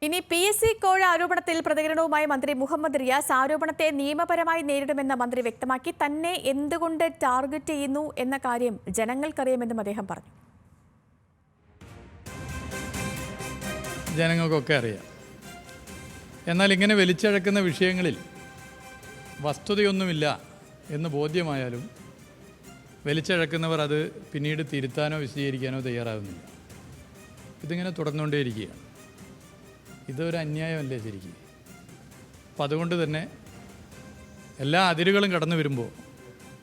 ഇനി PSC കോഴ ആരോപണത്തിൽ പ്രതികരണവുമായി മന്ത്രി മുഹമ്മദ് റിയാസ് ആരോപണത്തെ നിയമപരമായി നേരിടുമെന്ന് മന്ത്രി വ്യക്തമാക്കി. തന്നെ എന്തുകൊണ്ട് ടാർഗറ്റ് ചെയ്യുന്നു എന്ന കാര്യം ജനങ്ങൾക്കറിയാമെന്നും അദ്ദേഹം പറഞ്ഞു. ജനങ്ങൾക്കൊക്കെ അറിയാം. എന്നാൽ ഇങ്ങനെ വലിച്ചഴക്കുന്ന വിഷയങ്ങളിൽ വസ്തുതയൊന്നുമില്ല എന്ന് ബോധ്യമായാലും വലിച്ചഴക്കുന്നവർ അത് പിന്നീട് തിരുത്താനോ വിശദീകരിക്കാനോ തയ്യാറാകുന്നില്ല. ഇതിങ്ങനെ തുടർന്നുകൊണ്ടേയിരിക്കുകയാണ്. ഇതൊരു അന്യായമല്ലേ ശരിക്കും. അപ്പം അതുകൊണ്ട് തന്നെ എല്ലാ അതിരുകളും കടന്നു വരുമ്പോൾ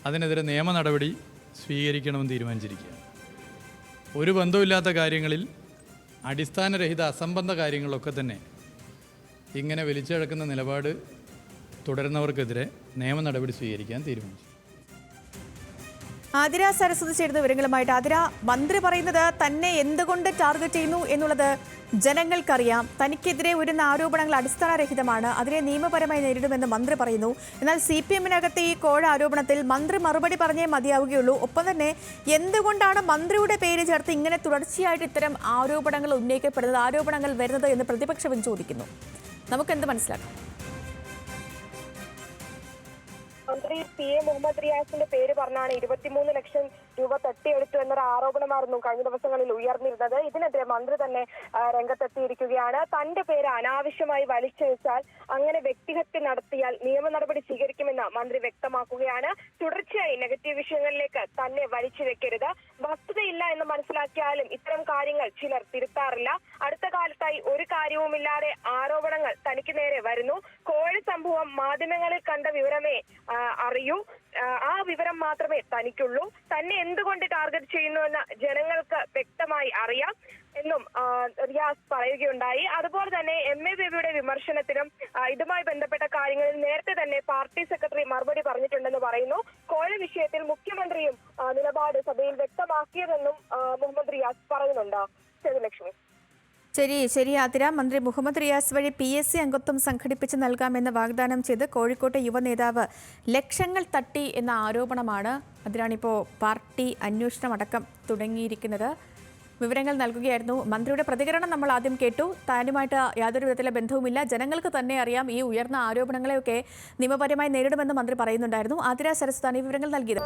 അതിനെതിരെ നിയമ നടപടി സ്വീകരിക്കണമെന്ന് തീരുമാനിച്ചിരിക്കുകയാണ്. ഒരു ബന്ധവുമില്ലാത്ത കാര്യങ്ങളിൽ, അടിസ്ഥാനരഹിത അസംബന്ധ കാര്യങ്ങളൊക്കെ തന്നെ ഇങ്ങനെ വലിച്ചിഴക്കുന്ന നിലപാട് തുടരുന്നവർക്കെതിരെ നിയമ നടപടി സ്വീകരിക്കാൻ തീരുമാനിച്ചു. ആതിര സരസ്വതി ചേരുന്ന വിവരങ്ങളുമായിട്ട്. ആതിര, മന്ത്രി പറയുന്നത് തന്നെ എന്തുകൊണ്ട് ടാർഗറ്റ് ചെയ്യുന്നു എന്നുള്ളത് ജനങ്ങൾക്കറിയാം. തനിക്കെതിരെ വരുന്ന ആരോപണങ്ങൾ അടിസ്ഥാനരഹിതമാണ്, അതിനെ നിയമപരമായി നേരിടുമെന്ന് മന്ത്രി പറയുന്നു. എന്നാൽ CPM-നകത്തെ ഈ കോഴ ആരോപണത്തിൽ മന്ത്രി മറുപടി പറഞ്ഞേ മതിയാവുകയുള്ളൂ. ഒപ്പം തന്നെ എന്തുകൊണ്ടാണ് മന്ത്രിയുടെ പേര് ചേർത്ത് ഇങ്ങനെ തുടർച്ചയായിട്ട് ഇത്തരം ആരോപണങ്ങൾ ഉന്നയിക്കപ്പെടുന്നത്, ആരോപണങ്ങൾ വരുന്നത് എന്ന് പ്രതിപക്ഷം ചോദിക്കുന്നു. നമുക്കെന്ത് മനസ്സിലാക്കാം? മന്ത്രി PA മുഹമ്മദ് റിയാസിന്റെ പേര് പറഞ്ഞാണ് 23 ലക്ഷം രൂപ തട്ടിയെടുത്തു എന്നൊരു ആരോപണമായിരുന്നു കഴിഞ്ഞ ദിവസങ്ങളിൽ ഉയർന്നിരുന്നത്. ഇതിനെതിരെ മന്ത്രി തന്നെ രംഗത്തെത്തിയിരിക്കുകയാണ്. തന്റെ പേര് അനാവശ്യമായി വലിച്ചഴിച്ചാൽ, അങ്ങനെ വ്യക്തിഹത്യ നടത്തിയാൽ നിയമ നടപടി സ്വീകരിക്കുമെന്ന് മന്ത്രി വ്യക്തമാക്കുകയാണ്. തുടർച്ചയായി നെഗറ്റീവ് വിഷയങ്ങളിലേക്ക് തന്നെ വലിച്ചു വെക്കരുത്. വസ്തുതയില്ല എന്ന് മനസ്സിലാക്കിയാലും ഇത്തരം കാര്യങ്ങൾ ചിലർ തിരുത്താറില്ല. അടുത്ത കാലത്തായി ഒരു കാര്യവുമില്ലാതെ ആരോപണങ്ങൾ തനിക്ക് നേരെ വരുന്നു. കോഴ സംഭവം മാധ്യമങ്ങളിൽ കണ്ട വിവരമേ അറിയൂ, ആ വിവരം മാത്രമേ തനിക്കുള്ളൂ. തന്നെ എന്തുകൊണ്ട് ടാർഗറ്റ് ചെയ്യുന്നുവെന്ന് ജനങ്ങൾക്ക് വ്യക്തമായി അറിയാം എന്നും റിയാസ് പറയുകയുണ്ടായി. അതുപോലെ തന്നെ MA ബേബിയുടെ വിമർശനത്തിനും ഇതുമായി ബന്ധപ്പെട്ട കാര്യങ്ങളിൽ നേരത്തെ തന്നെ പാർട്ടി സെക്രട്ടറി മറുപടി പറഞ്ഞിട്ടുണ്ടെന്ന് പറയുന്നു. കോഴ വിഷയത്തിൽ മുഖ്യമന്ത്രിയും നിലപാട് സഭയിൽ വ്യക്തമാക്കിയതെന്നും മുഹമ്മദ് റിയാസ് പറയുന്നുണ്ട്. സേതുലക്ഷ്മി. ശരി ആതിര. മന്ത്രി മുഹമ്മദ് റിയാസ് വഴി PSC അംഗത്വം സംഘടിപ്പിച്ച് നൽകാമെന്ന് വാഗ്ദാനം ചെയ്ത് കോഴിക്കോട്ടെ യുവ നേതാവ് ലക്ഷങ്ങൾ തട്ടി എന്ന ആരോപണമാണ്. അതിനാണിപ്പോൾ പാർട്ടി അന്വേഷണം അടക്കം തുടങ്ങിയിരിക്കുന്നത്. വിവരങ്ങൾ നൽകുകയായിരുന്നു. മന്ത്രിയുടെ പ്രതികരണം നമ്മൾ ആദ്യം കേട്ടു. താനുമായിട്ട് യാതൊരു വിധത്തിലെ ബന്ധവുമില്ല, ജനങ്ങൾക്ക് തന്നെ അറിയാം, ഈ ഉയർന്ന ആരോപണങ്ങളെയൊക്കെ നിയമപരമായി നേരിടുമെന്ന് മന്ത്രി പറയുന്നുണ്ടായിരുന്നു. ആതിര സരസ്വതാണ് ഈ വിവരങ്ങൾ നൽകിയത്.